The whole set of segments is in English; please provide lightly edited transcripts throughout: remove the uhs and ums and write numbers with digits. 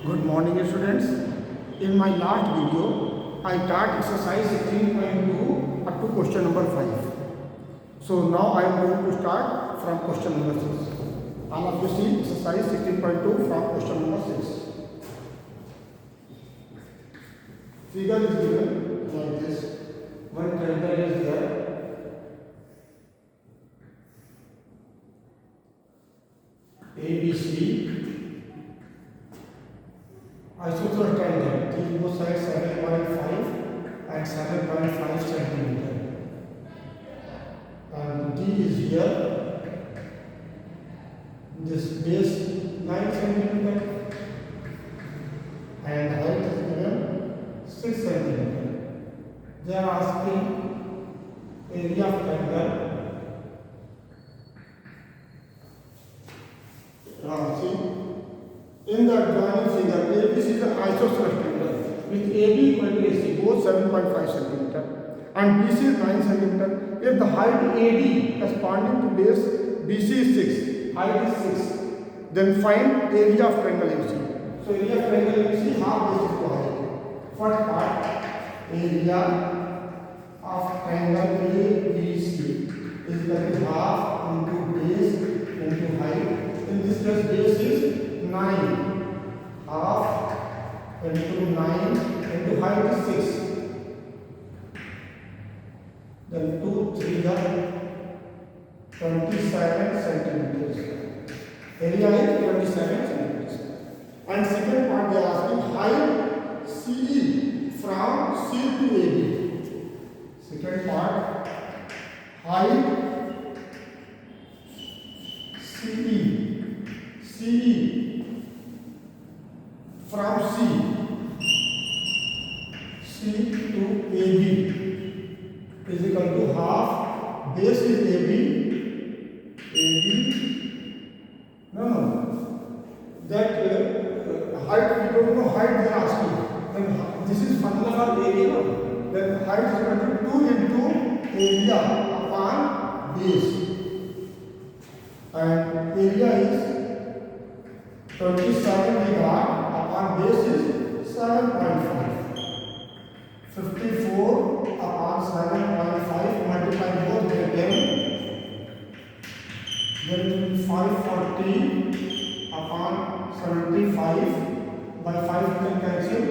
Good morning students. In my last video, I taught exercise 16.2 up to question number 5. So now I am going to start from question number 6. All of you see exercise 16.2 from question number 6. Figure is given like this. One triangle is there. ABC. Isosceles triangle, these both sides 7.5 and 7.5 centimeter. And D is here. This base 9 centimeter and height is given 6 centimeter. They are asking area of triangle. See, in the drawing figure, ABC is an isosceles triangle with AB equal to AC, both 7.5 centimeter, and BC is 9 centimeter. If the height AD corresponding to base BC is 6, height is 6, then find area of triangle ABC. So area of triangle ABC half base is to height. First part, area of triangle ABC is equal to half into base into height. In this case, base is 9, half into 9 into height is 6. Then 2, 3 are 27 centimeters. Area is 27 centimeters. And second part, they are asking height CE from C to AB. Second part, height CE from C to AB is equal to half, base is AB, that height, we don't know height they are asking, then this is formula for area, no? Then height is equal to 2 into area upon base, and area is 27 we got, upon base is 7.5. 54 upon 7.5 multiply both then 540 upon 75 by 5 can cancel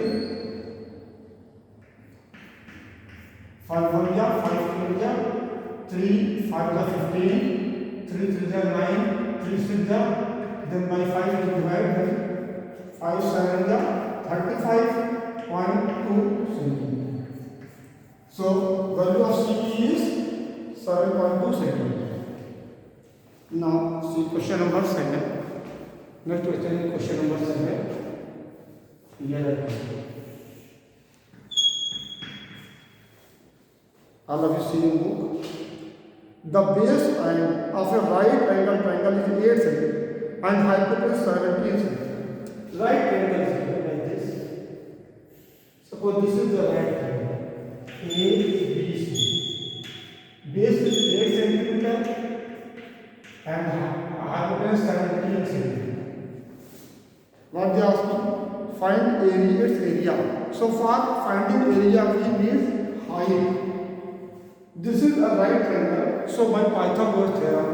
5 1 ja 5 2 ja 3 5 ja 15 3 3 ja 9 3 6 ja then by 5 to divide then 5 7 ja 35.2 centimeter. So value of CE is 7.2 centimeter. Now see question number 7. Next question is question number 7. Here all of you see in book. The base of a right angle triangle is 8 centimeter and hypotenuse 17 centimeter. Right triangle is like this. Suppose this is the right triangle. ABC. Base is 8 centimeter and hypotenuse 17 centimeter. What they are asking? Find area, its area. So far, finding area we need height. This is a right triangle. So by Pythagoras theorem,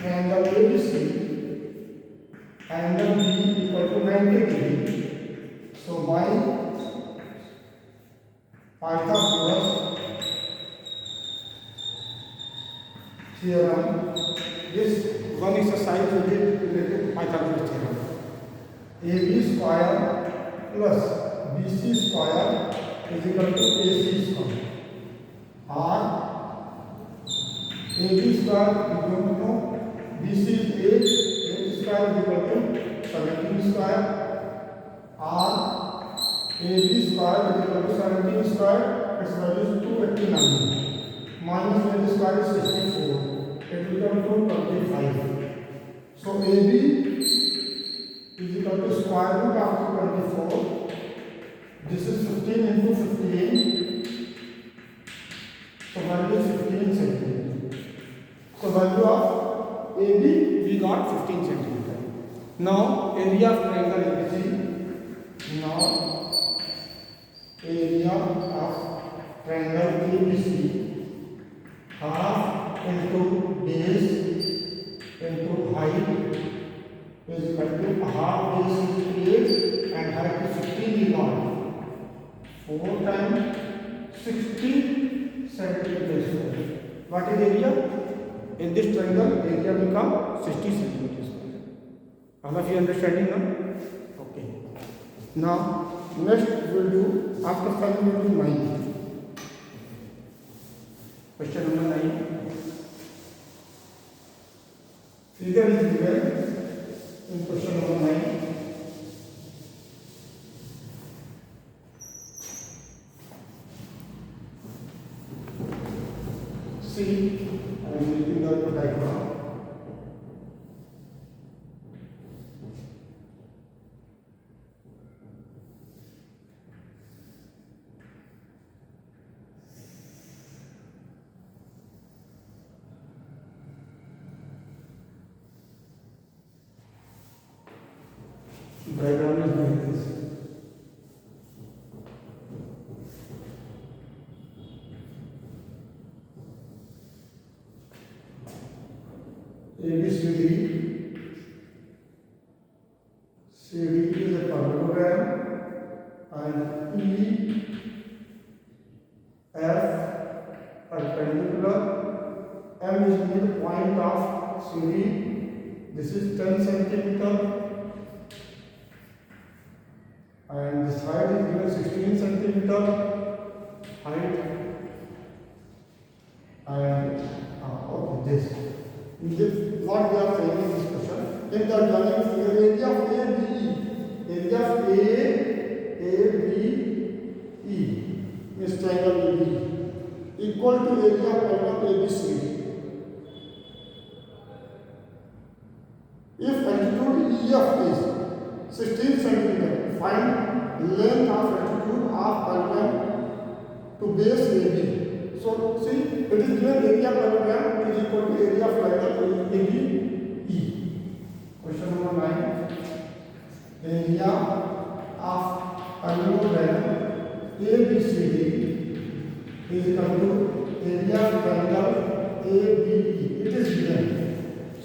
angle ABC, angle B equal to 90 degree. So by Pythagoras theorem, this one exercise we did related to Pythagoras theorem. AB square plus BC square is equal to AC square. Or AB square we don't know. BC is 8 square is equal to 17 square. Or AB square is equal to 17 square, its value is 289. Minus AB square is 64. It will come to 25. So AB is equal to square root of 24. This is 15 into 15. So value is 15 centimeter. So value of AB we got 15 centimeter. Now area of triangle ABC. Now area of triangle ABC, half into base into height is equal to half base is 8 and height is 16 is not 4 times 60 centimeters square. What is area? In this triangle, area become 60 centimeters square. All of you understanding now? Okay. Now, next we will do, after studying we will do 9. Question number 9. Figure is given in question number 9. See, I am using the diagram. Diagram is like this. ABCD. CD is a parallelogram and EF perpendicular. M is the point of CD. This is 10 centimeter. And this height is given 16 centimeter height, and this what they are saying in this question. If the area of ABE, area of ABE is triangle AB equal to area of triangle ABCD. If altitude EF is 16 centimeter, find length of altitude of parallelogram to base AB. So see, it is given area of parallelogram is equal to area of triangle ABE. Question number 9. Area of parallelogram ABCD is equal to area of triangle ABE. It is given.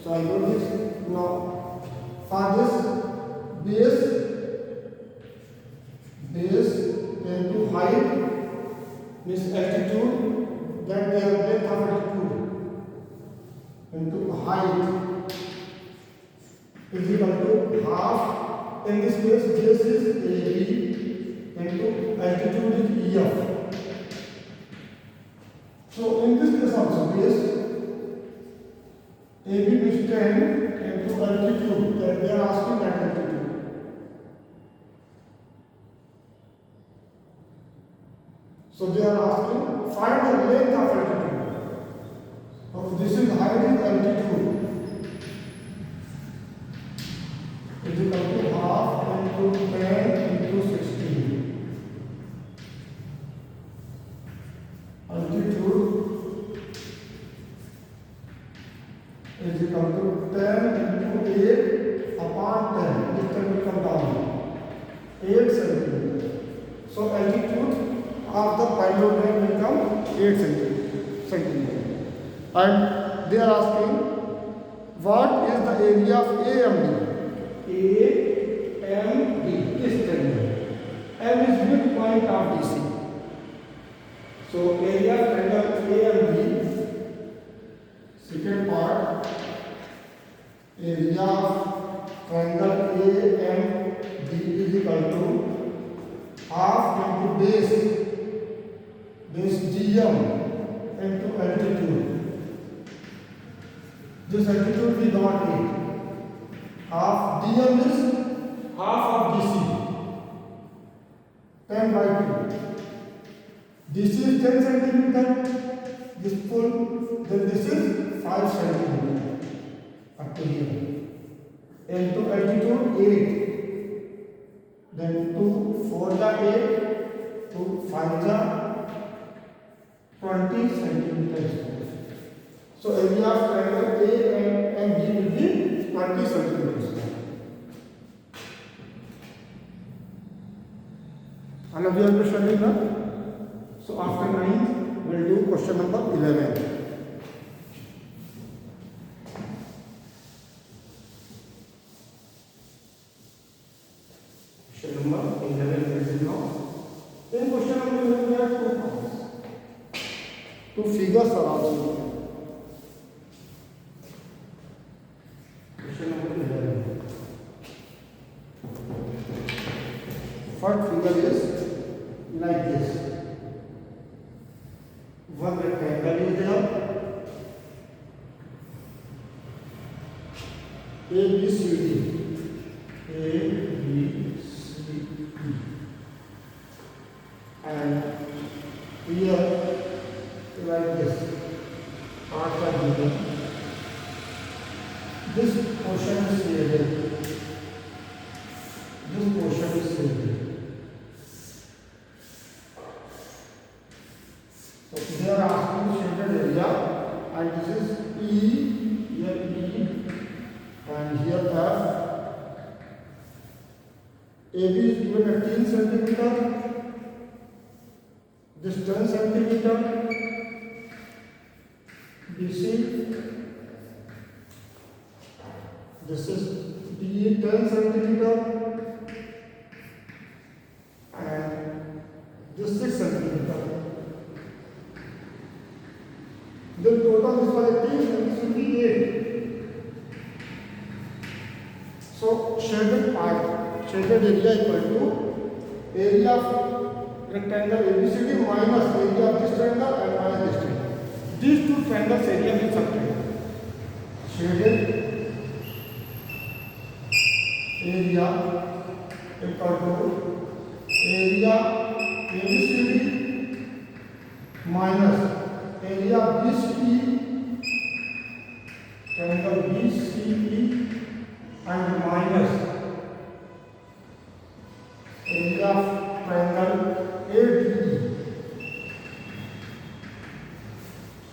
So I got this. Now for this base into height means altitude, then their length of altitude into height is equal to half. In this case, base is AB into altitude is EF. So in this case also base AB is 10 into altitude, that they are asking at altitude. So they are asking find the length of altitude. So this is height is altitude. It is equal to half into 10 into 16. Altitude is equal to 10 into 8 upon 10. This can become down 8 centimeters. So altitude of the parallelogram become 8 centimeters. And they are asking what is the area of AMD? AMD is triangle. M is midpoint of DC. So area of triangle AMD. Second part, area of triangle AMD is equal to half into base DM into altitude. This altitude we got 8. Half DM is half of DC. 10 by 2. This is 10 centimeter. This full. Then this is 5 centimeter. Up to here. Into altitude 8. Then 2, 4 the 8. 2, 5 the 20 centimeters. So area of triangle A and B will be 20 centimeters. Now we are understanding now. So after 9, we'll do question number 11. Question number 11 is now. In question number 11, we have 2 parts. 2 figures are also given. Question number 11. First figure is like this. One rectangle is there. A, B, C, D. A, B, C, D. And here, like this. Parts are given. This portion is shaded. This portion is shaded. So they are asking shaded area, and this is E, here E, and here F. AB is given at 10 centimeter. This 10 centimeter. BC. This is D 10 centimeter. And this 6 centimeter. The total is for 18 and this will be 8. So shaded part, shaded area equal to area of rectangle ABCD minus area of this triangle and minus this triangle. These two triangles area will subtract. Shaded area equal to area ABCD minus area BCE, triangle BCE, and minus area of triangle ADE.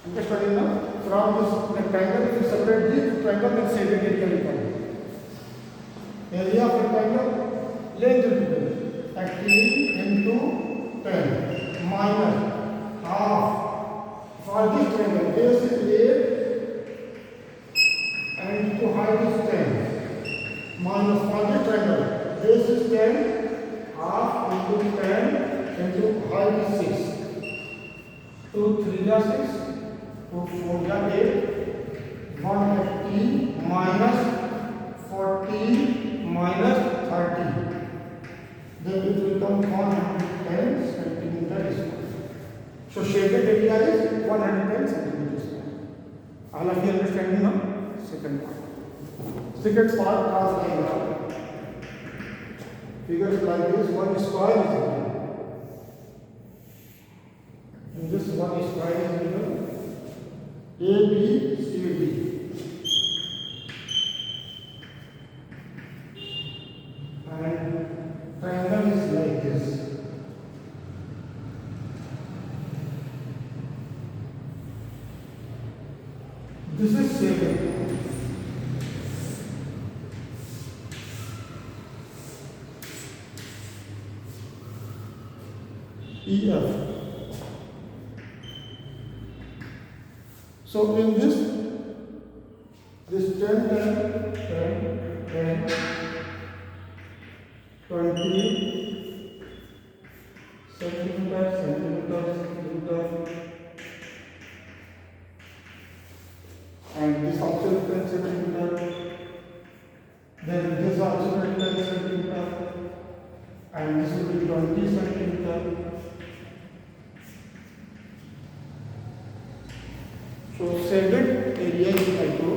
Understanding now? From this rectangle, if you separate this triangle, then shaded area will come. Area of rectangle, length will be 18 into 10 minus half. For this triangle, base is 8 and to height is 10 minus for this triangle, base is 10, half into 10 into height is 6. 2 3 are 6, 2 4 are 8, 180 minus 40 minus 30. Then it will become 110 centimeter square. So shaded area is 110 centimeters square. All of you understanding now? Second part. Second part are like figures like this. One square is given. And this one square is given. A, B, C, D. And triangle is like this. This is shaded. EF. So in this 10, 10, 10, 10, 20 centimeter, and this also 10 centimeter, then this also 10 centimeter, and this will be 20 centimeter. So shaded area is equal to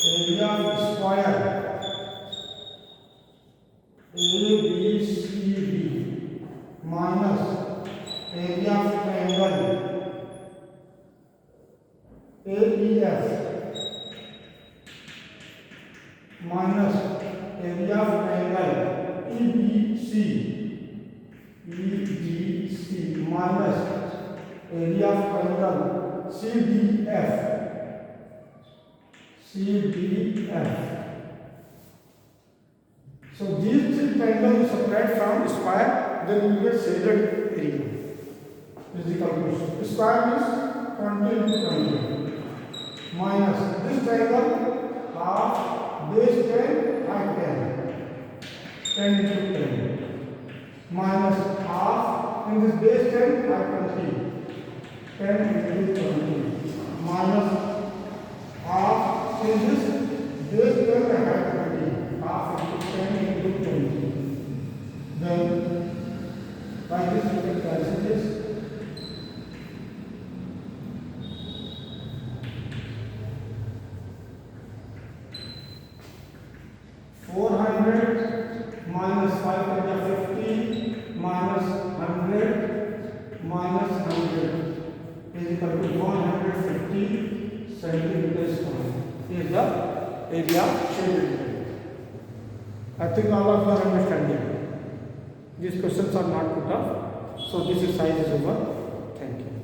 area of square ABCD minus area of triangle AEF minus area of triangle EBC minus area of triangle CDF CDF. So these three triangles you subtract from square, then you get shaded area. This is the calculation. Square means 20 into 20 minus this triangle half base 10 height 10 into 10 minus half in this base 10 height 20 into 20 minus half in this base 10 height 20 half into 10 into 20. Then like this you can cancel this. Minus 550 minus 100 minus 100 is equal to 150 centimeters square. Is the area shaded. I think all of you are understanding. These questions are not put up. So this exercise is over. Thank you.